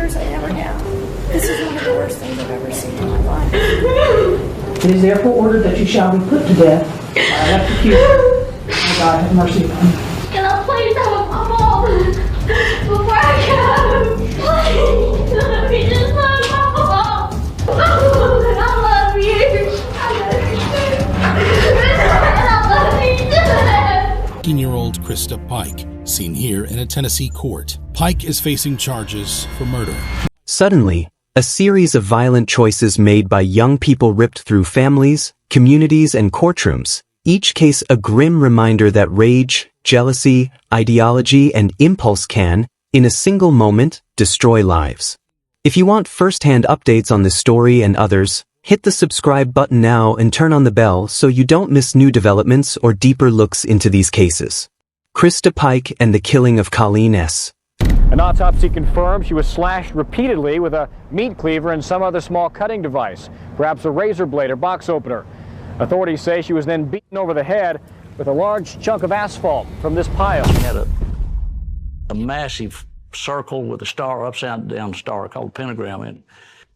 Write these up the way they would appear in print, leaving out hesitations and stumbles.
years, I never have. This is one of the worst things I've ever seen in my life. It is therefore ordered that you shall be put to death by electrocution. May God have mercy upon you. Can I please have a mom before I go? Please, let me just love my mom. I love you. I love you too. I love you too. 18-year-old Krista Pike, seen here in a Tennessee court. Pike is facing charges for murder. Suddenly, a series of violent choices made by young people ripped through families, communities, and courtrooms, each case a grim reminder that rage, jealousy, ideology, and impulse can, in a single moment, destroy lives. If you want first-hand updates on this story and others, hit the subscribe button now and turn on the bell so you don't miss new developments or deeper looks into these cases. Krista Pike and the killing of Colleen S. An autopsy confirmed she was slashed repeatedly with a meat cleaver and some other small cutting device, perhaps a razor blade or box opener. Authorities say she was then beaten over the head with a large chunk of asphalt from this pile. She had a massive circle with a star, upside down star called a pentagram. And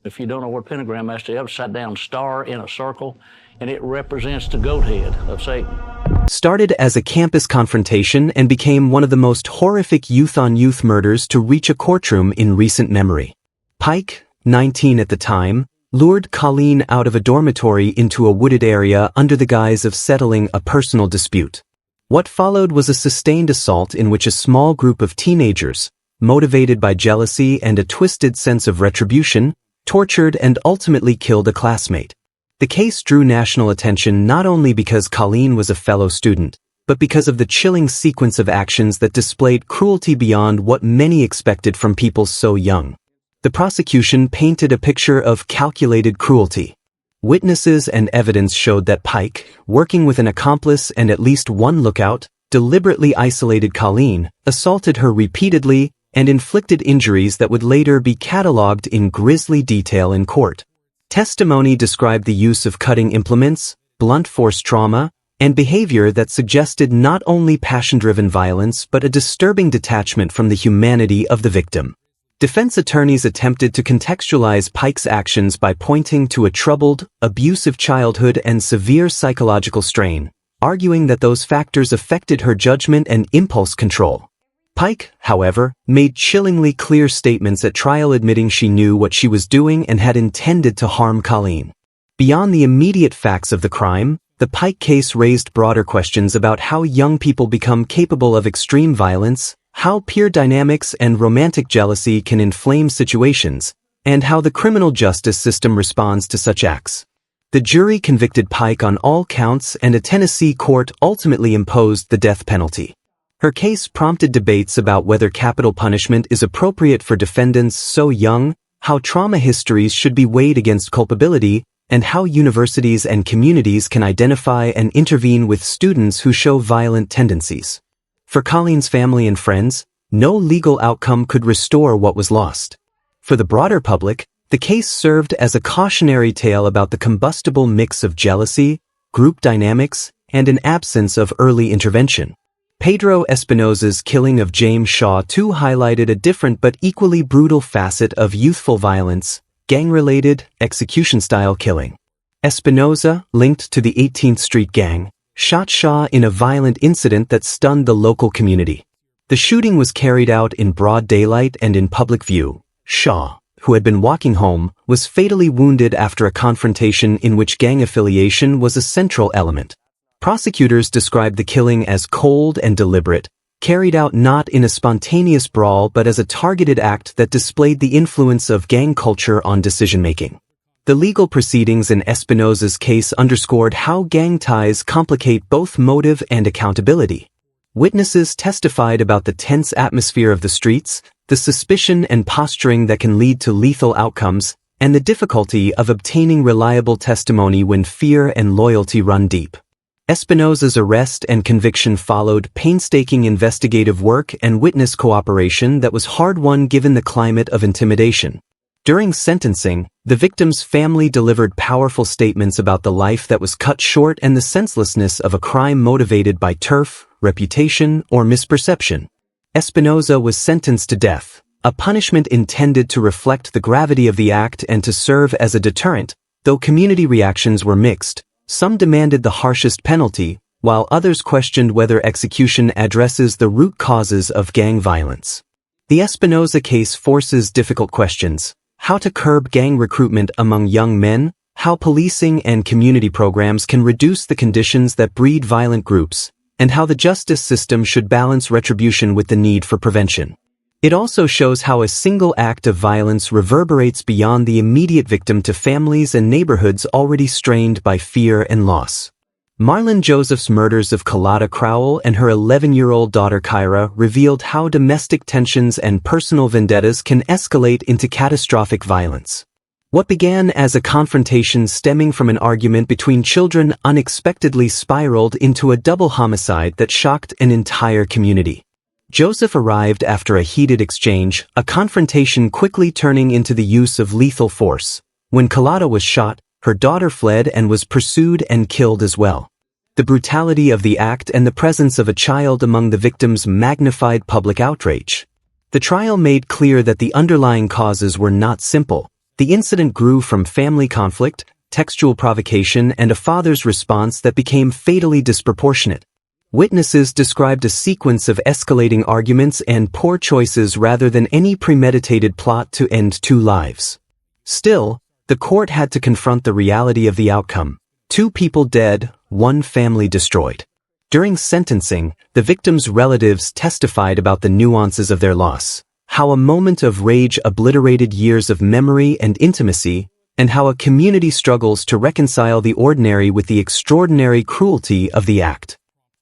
if you don't know what a pentagram is, that's the upside down star in a circle, and it represents the goat head of Satan. Started as a campus confrontation and became one of the most horrific youth-on-youth murders to reach a courtroom in recent memory. Pike, 19 at the time, lured Colleen out of a dormitory into a wooded area under the guise of settling a personal dispute. What followed was a sustained assault in which a small group of teenagers, motivated by jealousy and a twisted sense of retribution, tortured and ultimately killed a classmate. The case drew national attention not only because Colleen was a fellow student, but because of the chilling sequence of actions that displayed cruelty beyond what many expected from people so young. The prosecution painted a picture of calculated cruelty. Witnesses and evidence showed that Pike, working with an accomplice and at least one lookout, deliberately isolated Colleen, assaulted her repeatedly, and inflicted injuries that would later be catalogued in grisly detail in court. Testimony described the use of cutting implements, blunt force trauma, and behavior that suggested not only passion-driven violence but a disturbing detachment from the humanity of the victim. Defense attorneys attempted to contextualize Pike's actions by pointing to a troubled, abusive childhood and severe psychological strain, arguing that those factors affected her judgment and impulse control. Pike, however, made chillingly clear statements at trial admitting she knew what she was doing and had intended to harm Colleen. Beyond the immediate facts of the crime, the Pike case raised broader questions about how young people become capable of extreme violence, how peer dynamics and romantic jealousy can inflame situations, and how the criminal justice system responds to such acts. The jury convicted Pike on all counts and a Tennessee court ultimately imposed the death penalty. Her case prompted debates about whether capital punishment is appropriate for defendants so young, how trauma histories should be weighed against culpability, and how universities and communities can identify and intervene with students who show violent tendencies. For Colleen's family and friends, no legal outcome could restore what was lost. For the broader public, the case served as a cautionary tale about the combustible mix of jealousy, group dynamics, and an absence of early intervention. Pedro Espinosa's killing of James Shaw too highlighted a different but equally brutal facet of youthful violence, gang-related, execution-style killing. Espinosa, linked to the 18th Street Gang, shot Shaw in a violent incident that stunned the local community. The shooting was carried out in broad daylight and in public view. Shaw, who had been walking home, was fatally wounded after a confrontation in which gang affiliation was a central element. Prosecutors described the killing as cold and deliberate, carried out not in a spontaneous brawl but as a targeted act that displayed the influence of gang culture on decision-making. The legal proceedings in Espinosa's case underscored how gang ties complicate both motive and accountability. Witnesses testified about the tense atmosphere of the streets, the suspicion and posturing that can lead to lethal outcomes, and the difficulty of obtaining reliable testimony when fear and loyalty run deep. Espinosa's arrest and conviction followed painstaking investigative work and witness cooperation that was hard-won given the climate of intimidation. During sentencing, the victim's family delivered powerful statements about the life that was cut short and the senselessness of a crime motivated by turf, reputation, or misperception. Espinosa was sentenced to death, a punishment intended to reflect the gravity of the act and to serve as a deterrent. Though community reactions were mixed, some demanded the harshest penalty, while others questioned whether execution addresses the root causes of gang violence. The Espinoza case forces difficult questions: how to curb gang recruitment among young men, how policing and community programs can reduce the conditions that breed violent groups, and how the justice system should balance retribution with the need for prevention. It also shows how a single act of violence reverberates beyond the immediate victim to families and neighborhoods already strained by fear and loss. Marlon Joseph's murders of Kalata Crowell and her 11-year-old daughter Kyra revealed how domestic tensions and personal vendettas can escalate into catastrophic violence. What began as a confrontation stemming from an argument between children unexpectedly spiraled into a double homicide that shocked an entire community. Joseph arrived after a heated exchange, a confrontation quickly turning into the use of lethal force. When Kalata was shot, her daughter fled and was pursued and killed as well. The brutality of the act and the presence of a child among the victims magnified public outrage. The trial made clear that the underlying causes were not simple. The incident grew from family conflict, textual provocation, and a father's response that became fatally disproportionate. Witnesses described a sequence of escalating arguments and poor choices rather than any premeditated plot to end two lives. Still, the court had to confront the reality of the outcome: 2 people dead, 1 family destroyed. During sentencing, the victims' relatives testified about the nuances of their loss, how a moment of rage obliterated years of memory and intimacy, and how a community struggles to reconcile the ordinary with the extraordinary cruelty of the act.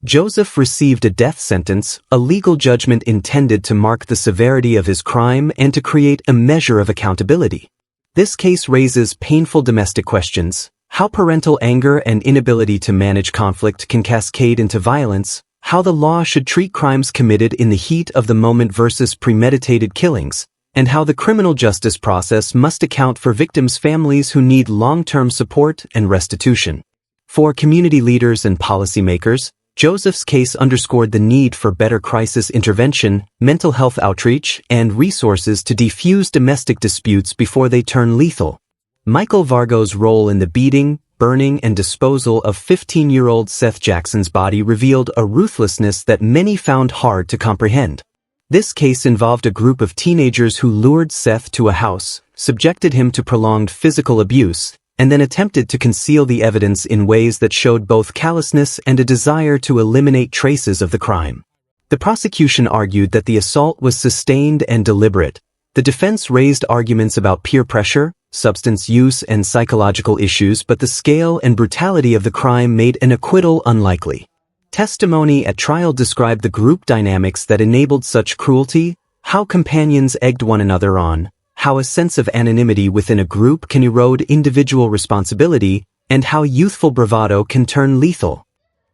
Joseph received a death sentence, a legal judgment intended to mark the severity of his crime and to create a measure of accountability. This case raises painful domestic questions: how parental anger and inability to manage conflict can cascade into violence, how the law should treat crimes committed in the heat of the moment versus premeditated killings, and how the criminal justice process must account for victims' families who need long-term support and restitution. For community leaders and policymakers, Joseph's case underscored the need for better crisis intervention, mental health outreach, and resources to defuse domestic disputes before they turn lethal. Michael Vargo's role in the beating, burning, and disposal of 15-year-old Seth Jackson's body revealed a ruthlessness that many found hard to comprehend. This case involved a group of teenagers who lured Seth to a house, subjected him to prolonged physical abuse, and then attempted to conceal the evidence in ways that showed both callousness and a desire to eliminate traces of the crime. The prosecution argued that the assault was sustained and deliberate. The defense raised arguments about peer pressure, substance use, and psychological issues, but the scale and brutality of the crime made an acquittal unlikely. Testimony at trial described the group dynamics that enabled such cruelty, how companions egged one another on, how a sense of anonymity within a group can erode individual responsibility, and how youthful bravado can turn lethal.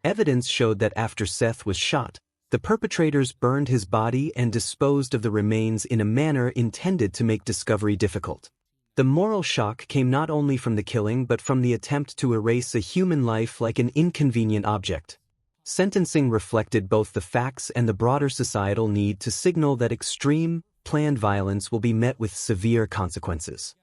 Evidence showed that after Seth was shot, the perpetrators burned his body and disposed of the remains in a manner intended to make discovery difficult. The moral shock came not only from the killing but from the attempt to erase a human life like an inconvenient object. Sentencing reflected both the facts and the broader societal need to signal that extreme, planned violence will be met with severe consequences.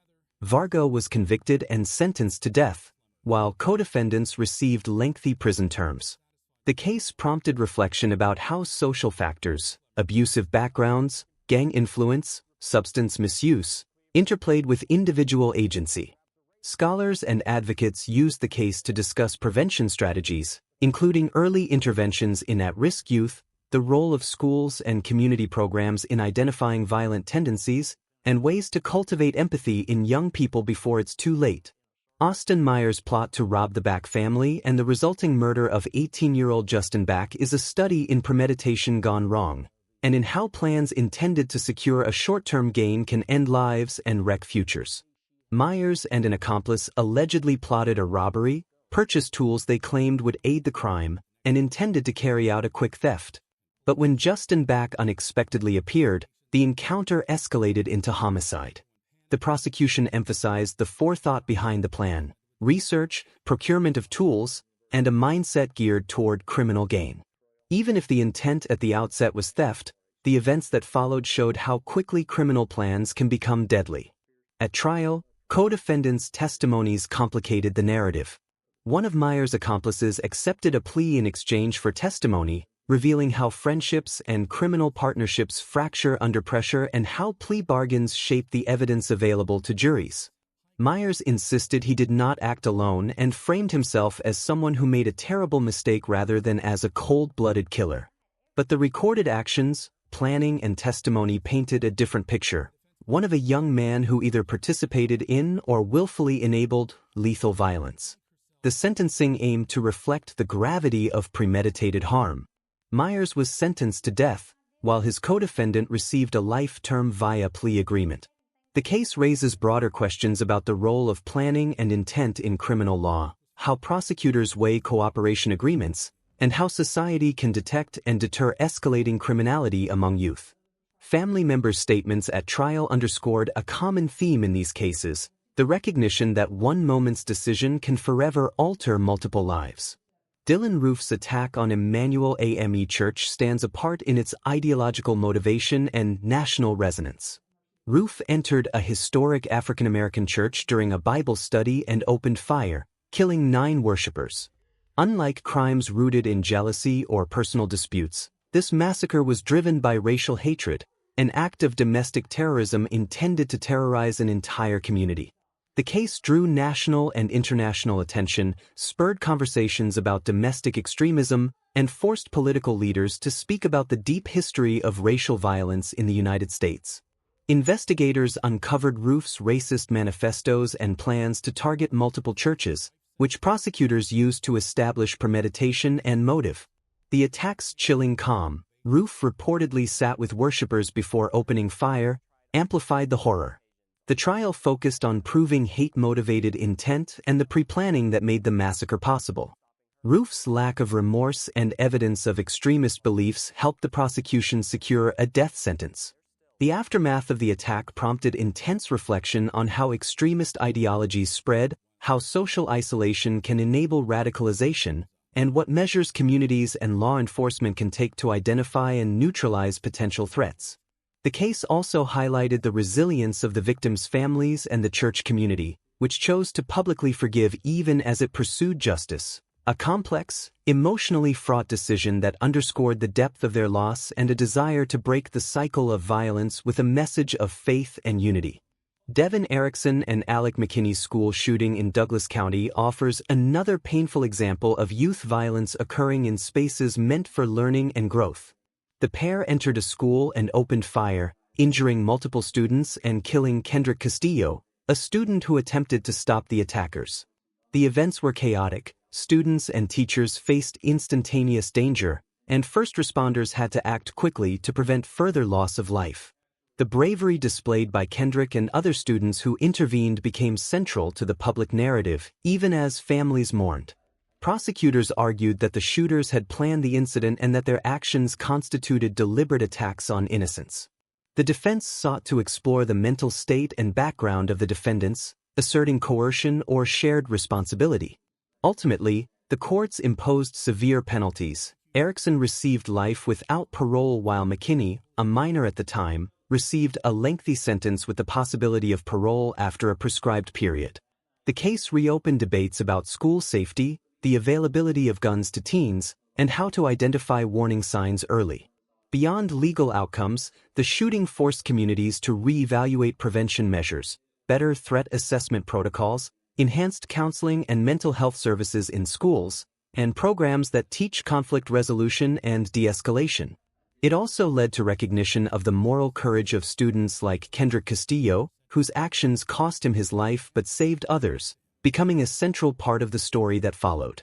Vargo was convicted and sentenced to death, while co-defendants received lengthy prison terms. The case prompted reflection about how social factors, abusive backgrounds, gang influence, substance misuse, interplayed with individual agency. Scholars and advocates used the case to discuss prevention strategies, including early interventions in at-risk youth, the role of schools and community programs in identifying violent tendencies, and ways to cultivate empathy in young people before it's too late. Austin Myers' plot to rob the Back family and the resulting murder of 18-year-old Justin Back is a study in premeditation gone wrong, and in how plans intended to secure a short-term gain can end lives and wreck futures. Myers and an accomplice allegedly plotted a robbery, purchased tools they claimed would aid the crime, and intended to carry out a quick theft. But when Justin Back unexpectedly appeared, the encounter escalated into homicide. The prosecution emphasized the forethought behind the plan: research, procurement of tools, and a mindset geared toward criminal gain. Even if the intent at the outset was theft, The events that followed showed how quickly criminal plans can become deadly. At trial, co-defendants' testimonies complicated the narrative. One of Myers' accomplices accepted a plea in exchange for testimony, revealing how friendships and criminal partnerships fracture under pressure and how plea bargains shape the evidence available to juries. Myers insisted he did not act alone and framed himself as someone who made a terrible mistake rather than as a cold-blooded killer. But the recorded actions, planning, and testimony painted a different picture, one of a young man who either participated in or willfully enabled lethal violence. The sentencing aimed to reflect the gravity of premeditated harm. Myers was sentenced to death, while his co-defendant received a life term via plea agreement. The case raises broader questions about the role of planning and intent in criminal law, how prosecutors weigh cooperation agreements, and how society can detect and deter escalating criminality among youth. Family members' statements at trial underscored a common theme in these cases, the recognition that one moment's decision can forever alter multiple lives. Dylan Roof's attack on Emmanuel AME Church stands apart in its ideological motivation and national resonance. Roof entered a historic African-American church during a Bible study and opened fire, killing 9 worshipers. Unlike crimes rooted in jealousy or personal disputes, this massacre was driven by racial hatred, an act of domestic terrorism intended to terrorize an entire community. The case drew national and international attention, spurred conversations about domestic extremism, and forced political leaders to speak about the deep history of racial violence in the United States. Investigators uncovered Roof's racist manifestos and plans to target multiple churches, which prosecutors used to establish premeditation and motive. The attack's chilling calm, Roof reportedly sat with worshippers before opening fire, amplified the horror. The trial focused on proving hate-motivated intent and the pre-planning that made the massacre possible. Roof's lack of remorse and evidence of extremist beliefs helped the prosecution secure a death sentence. The aftermath of the attack prompted intense reflection on how extremist ideologies spread, how social isolation can enable radicalization, and what measures communities and law enforcement can take to identify and neutralize potential threats. The case also highlighted the resilience of the victims' families and the church community, which chose to publicly forgive even as it pursued justice, a complex, emotionally fraught decision that underscored the depth of their loss and a desire to break the cycle of violence with a message of faith and unity. Devin Erickson and Alec McKinney's school shooting in Douglas County offers another painful example of youth violence occurring in spaces meant for learning and growth. The pair entered a school and opened fire, injuring multiple students and killing Kendrick Castillo, a student who attempted to stop the attackers. The events were chaotic, students and teachers faced instantaneous danger, and first responders had to act quickly to prevent further loss of life. The bravery displayed by Kendrick and other students who intervened became central to the public narrative, even as families mourned. Prosecutors argued that the shooters had planned the incident and that their actions constituted deliberate attacks on innocents. The defense sought to explore the mental state and background of the defendants, asserting coercion or shared responsibility. Ultimately, the courts imposed severe penalties. Erickson received life without parole while McKinney, a minor at the time, received a lengthy sentence with the possibility of parole after a prescribed period. The case reopened debates about school safety, the availability of guns to teens, and how to identify warning signs early. Beyond legal outcomes, the shooting forced communities to reevaluate prevention measures, better threat assessment protocols, enhanced counseling and mental health services in schools, and programs that teach conflict resolution and de-escalation. It also led to recognition of the moral courage of students like Kendrick Castillo, whose actions cost him his life but saved others, becoming a central part of the story that followed.